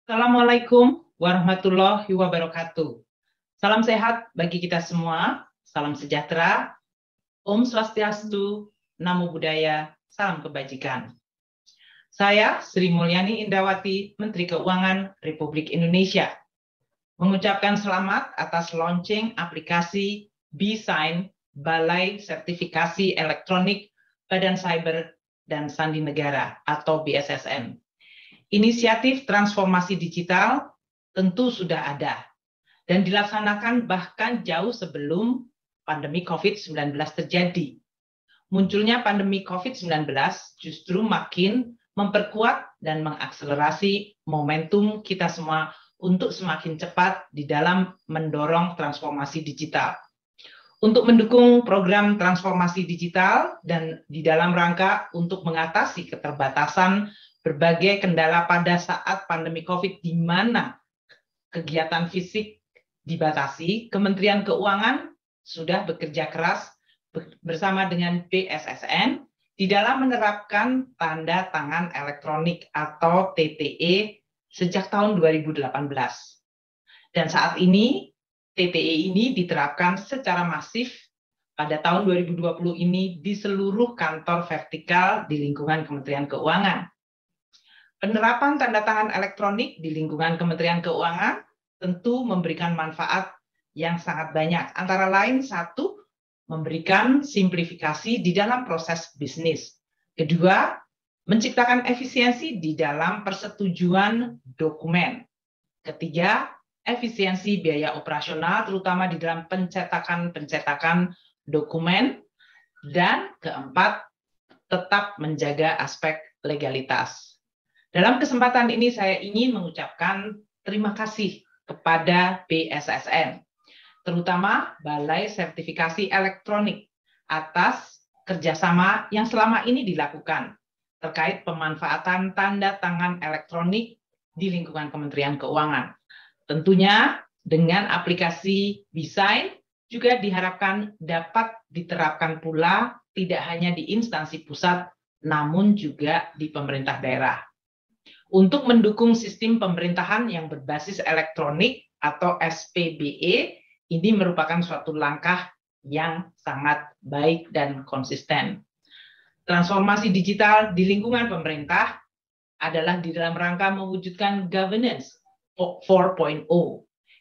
Assalamualaikum warahmatullahi wabarakatuh. Salam sehat bagi kita semua, salam sejahtera, Om Swastiastu, Namo Buddhaya, salam kebajikan. Saya Sri Mulyani Indrawati, Menteri Keuangan Republik Indonesia, mengucapkan selamat atas launching aplikasi B-Sign Balai Sertifikasi Elektronik Badan Cyber dan Sandi Negara atau BSSN. Inisiatif transformasi digital tentu sudah ada dan dilaksanakan bahkan jauh sebelum pandemi COVID-19 terjadi. Munculnya pandemi COVID-19 justru makin memperkuat dan mengakselerasi momentum kita semua untuk semakin cepat di dalam mendorong transformasi digital. Untuk mendukung program transformasi digital dan di dalam rangka untuk mengatasi keterbatasan berbagai kendala pada saat pandemi COVID di mana kegiatan fisik dibatasi, Kementerian Keuangan sudah bekerja keras bersama dengan BSSN di dalam menerapkan tanda tangan elektronik atau TTE sejak tahun 2018. Dan saat ini TTE ini diterapkan secara masif pada tahun 2020 ini di seluruh kantor vertikal di lingkungan Kementerian Keuangan. Penerapan tanda tangan elektronik di lingkungan Kementerian Keuangan tentu memberikan manfaat yang sangat banyak. Antara lain, satu, memberikan simplifikasi di dalam proses bisnis. Kedua, menciptakan efisiensi di dalam persetujuan dokumen. Ketiga, efisiensi biaya operasional, terutama di dalam pencetakan dokumen. Dan keempat, tetap menjaga aspek legalitas. Dalam kesempatan ini saya ingin mengucapkan terima kasih kepada BSSN, terutama Balai Sertifikasi Elektronik atas kerjasama yang selama ini dilakukan terkait pemanfaatan tanda tangan elektronik di lingkungan Kementerian Keuangan. Tentunya dengan aplikasi B-Sign juga diharapkan dapat diterapkan pula tidak hanya di instansi pusat, namun juga di pemerintah daerah. Untuk mendukung sistem pemerintahan yang berbasis elektronik atau SPBE, ini merupakan suatu langkah yang sangat baik dan konsisten. Transformasi digital di lingkungan pemerintah adalah di dalam rangka mewujudkan governance 4.0.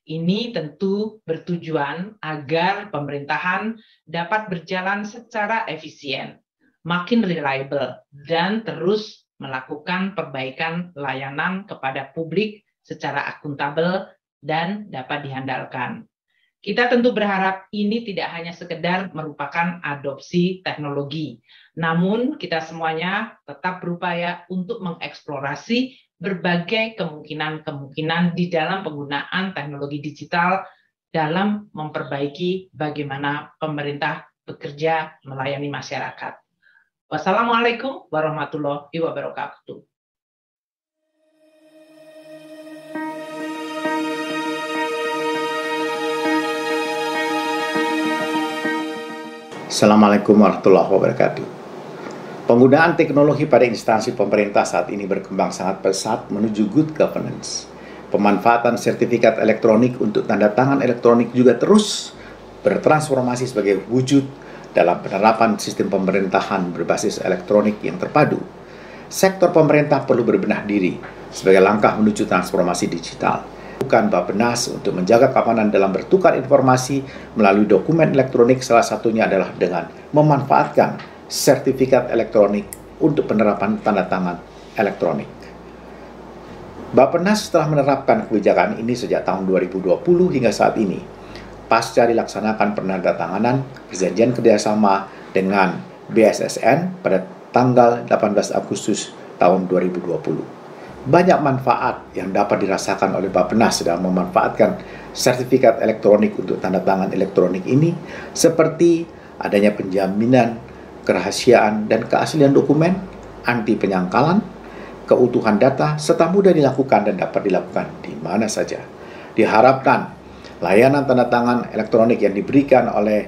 Ini tentu bertujuan agar pemerintahan dapat berjalan secara efisien, makin reliable, dan terus melakukan perbaikan layanan kepada publik secara akuntabel dan dapat diandalkan. Kita tentu berharap ini tidak hanya sekedar merupakan adopsi teknologi, namun kita semuanya tetap berupaya untuk mengeksplorasi berbagai kemungkinan-kemungkinan di dalam penggunaan teknologi digital dalam memperbaiki bagaimana pemerintah bekerja melayani masyarakat. Wassalamualaikum warahmatullahi wabarakatuh. Assalamualaikum warahmatullahi wabarakatuh. Penggunaan teknologi pada instansi pemerintah saat ini berkembang sangat pesat menuju good governance. Pemanfaatan sertifikat elektronik untuk tanda tangan elektronik juga terus bertransformasi sebagai wujud dalam penerapan sistem pemerintahan berbasis elektronik yang terpadu. Sektor pemerintah perlu berbenah diri sebagai langkah menuju transformasi digital. Bukan Bappenas untuk menjaga keamanan dalam bertukar informasi melalui dokumen elektronik, salah satunya adalah dengan memanfaatkan sertifikat elektronik untuk penerapan tanda tangan elektronik. Bappenas telah menerapkan kebijakan ini sejak tahun 2020 hingga saat ini, pasca dilaksanakan penandatanganan perjanjian kerjasama dengan BSSN pada tanggal 18 Agustus tahun 2020. Banyak manfaat yang dapat dirasakan oleh Bappenas dalam memanfaatkan sertifikat elektronik untuk tanda tangan elektronik ini, seperti adanya penjaminan kerahasiaan dan keaslian dokumen, anti penyangkalan, keutuhan data, serta mudah dilakukan dan dapat dilakukan di mana saja. Diharapkan layanan tanda tangan elektronik yang diberikan oleh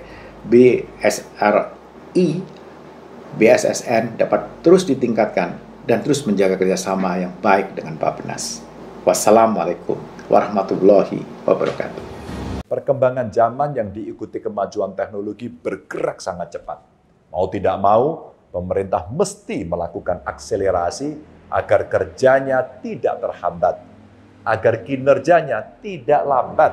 BSSN dapat terus ditingkatkan dan terus menjaga kerjasama yang baik dengan Bappenas. Wassalamualaikum warahmatullahi wabarakatuh. Perkembangan zaman yang diikuti kemajuan teknologi bergerak sangat cepat. Mau tidak mau, pemerintah mesti melakukan akselerasi agar kerjanya tidak terhambat, agar kinerjanya tidak lambat.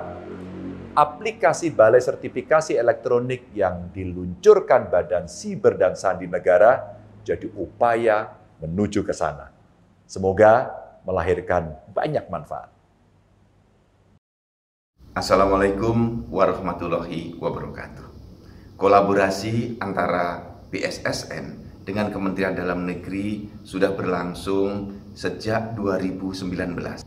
Aplikasi Balai Sertifikasi Elektronik yang diluncurkan Badan Siber dan Sandi Negara jadi upaya menuju ke sana. Semoga melahirkan banyak manfaat. Assalamualaikum warahmatullahi wabarakatuh. Kolaborasi antara BSSN dengan Kementerian Dalam Negeri sudah berlangsung sejak 2019.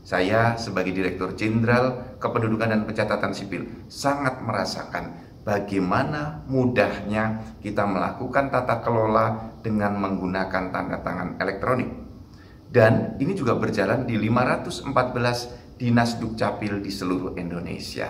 Saya sebagai Direktur Jenderal Kependudukan dan Pencatatan Sipil sangat merasakan bagaimana mudahnya kita melakukan tata kelola dengan menggunakan tanda tangan elektronik. Dan ini juga berjalan di 514 Dinas Dukcapil di seluruh Indonesia.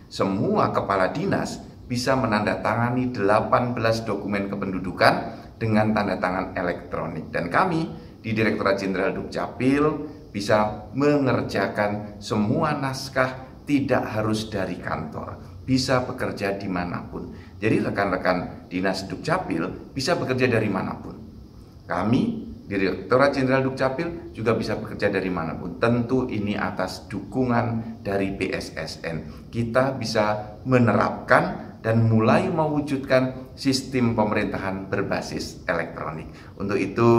Semua kepala dinas bisa menandatangani 18 dokumen kependudukan dengan tanda tangan elektronik. Dan kami di Direktorat Jenderal Dukcapil bisa mengerjakan semua naskah tidak harus dari kantor, bisa bekerja dimanapun. Jadi rekan-rekan Dinas Dukcapil bisa bekerja dari manapun. Kami Direktorat Jenderal Dukcapil juga bisa bekerja dari manapun. Tentu ini atas dukungan dari BSSN. Kita bisa menerapkan dan mulai mewujudkan sistem pemerintahan berbasis elektronik. Untuk itu,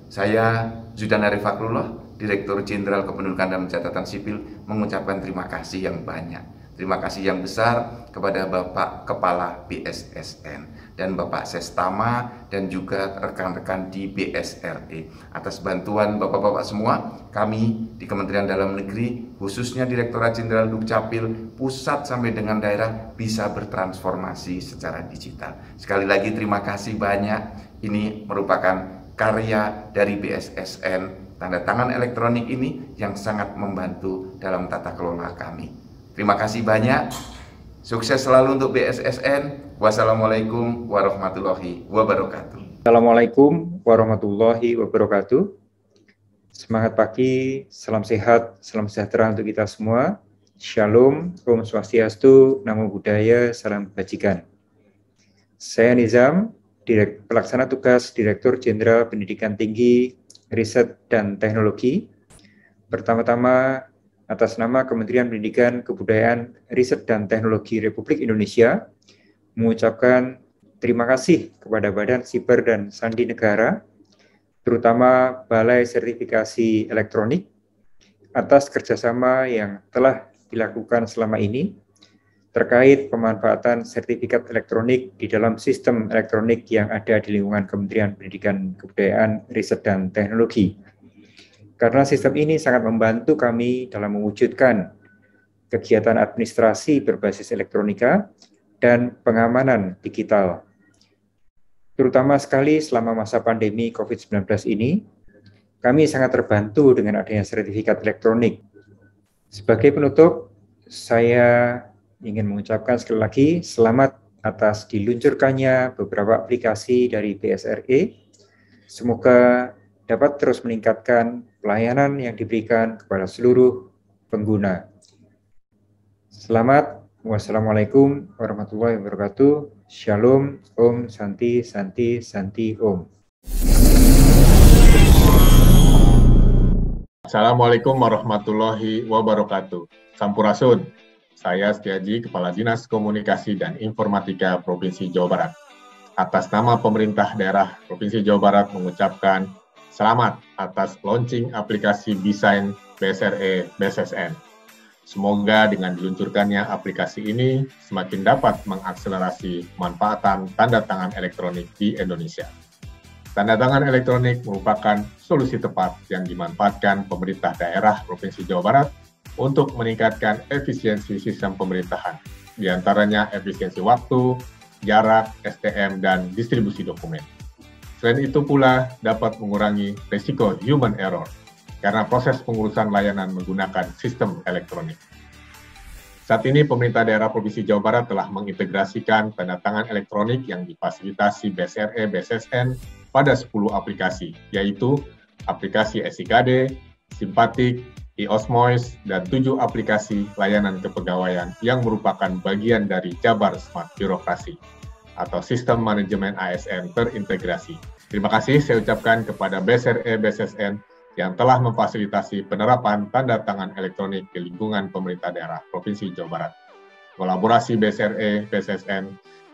saya Zudan Arif Fakrullah, Direktur Jenderal Kependudukan dan Pencatatan Sipil, mengucapkan terima kasih yang banyak. Terima kasih yang besar kepada Bapak Kepala BSSN dan Bapak Sestama dan juga rekan-rekan di BSRE. Atas bantuan Bapak-Bapak semua, kami di Kementerian Dalam Negeri, khususnya Direktorat Jenderal Dukcapil, pusat sampai dengan daerah bisa bertransformasi secara digital. Sekali lagi terima kasih banyak. Ini merupakan karya dari BSSN. Tanda tangan elektronik ini yang sangat membantu dalam tata kelola kami. Terima kasih banyak. Sukses selalu untuk BSSN. Wassalamualaikum warahmatullahi wabarakatuh. Assalamualaikum warahmatullahi wabarakatuh. Semangat pagi, salam sehat, salam sejahtera untuk kita semua. Shalom, Om Swastiastu, Namo Buddhaya, salam kebajikan. Saya Nizam, Pelaksana Tugas Direktur Jenderal Pendidikan Tinggi, Riset dan Teknologi. Pertama-tama, atas nama Kementerian Pendidikan, Kebudayaan, Riset dan Teknologi Republik Indonesia, mengucapkan terima kasih kepada Badan Siber dan Sandi Negara, terutama Balai Sertifikasi Elektronik, atas kerjasama yang telah dilakukan selama ini terkait pemanfaatan sertifikat elektronik di dalam sistem elektronik yang ada di lingkungan Kementerian Pendidikan, Kebudayaan, Riset dan Teknologi. Karena sistem ini sangat membantu kami dalam mewujudkan kegiatan administrasi berbasis elektronika dan pengamanan digital. Terutama sekali selama masa pandemi COVID-19 ini, kami sangat terbantu dengan adanya sertifikat elektronik. Sebagai penutup, saya ingin mengucapkan sekali lagi selamat atas diluncurkannya beberapa aplikasi dari BSRE. Semoga dapat terus meningkatkan pelayanan yang diberikan kepada seluruh pengguna. Selamat, wassalamualaikum warahmatullahi wabarakatuh. Shalom, Om Santi, Santi, Santi, Om. Assalamualaikum warahmatullahi wabarakatuh. Sampurasun, saya Setiaji, Kepala Dinas Komunikasi dan Informatika Provinsi Jawa Barat. Atas nama pemerintah daerah Provinsi Jawa Barat mengucapkan selamat atas launching aplikasi BSign BSRE BSSN. Semoga dengan diluncurkannya aplikasi ini semakin dapat mengakselerasi manfaatan tanda tangan elektronik di Indonesia. Tanda tangan elektronik merupakan solusi tepat yang dimanfaatkan pemerintah daerah Provinsi Jawa Barat untuk meningkatkan efisiensi sistem pemerintahan, di antaranya efisiensi waktu, jarak, STM, dan distribusi dokumen. Selain itu pula dapat mengurangi risiko human error karena proses pengurusan layanan menggunakan sistem elektronik. Saat ini pemerintah daerah Provinsi Jawa Barat telah mengintegrasikan tanda tangan elektronik yang difasilitasi BSRE BSSN pada 10 aplikasi, yaitu aplikasi SIKD, Simpatik, e-Osmois, dan 7 aplikasi layanan kepegawaian yang merupakan bagian dari Jabar Smart Birokrasi atau Sistem Manajemen ASN Terintegrasi. Terima kasih saya ucapkan kepada BSRE BSSN yang telah memfasilitasi penerapan tanda tangan elektronik di lingkungan pemerintah daerah Provinsi Jawa Barat. Kolaborasi BSRE BSSN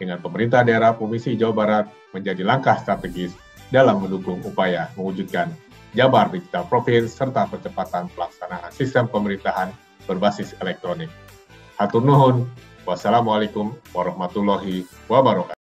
dengan pemerintah daerah Provinsi Jawa Barat menjadi langkah strategis dalam mendukung upaya mewujudkan Jabar Digital Provinsi serta percepatan pelaksanaan sistem pemerintahan berbasis elektronik. Hatur nuhun. Wassalamualaikum warahmatullahi wabarakatuh.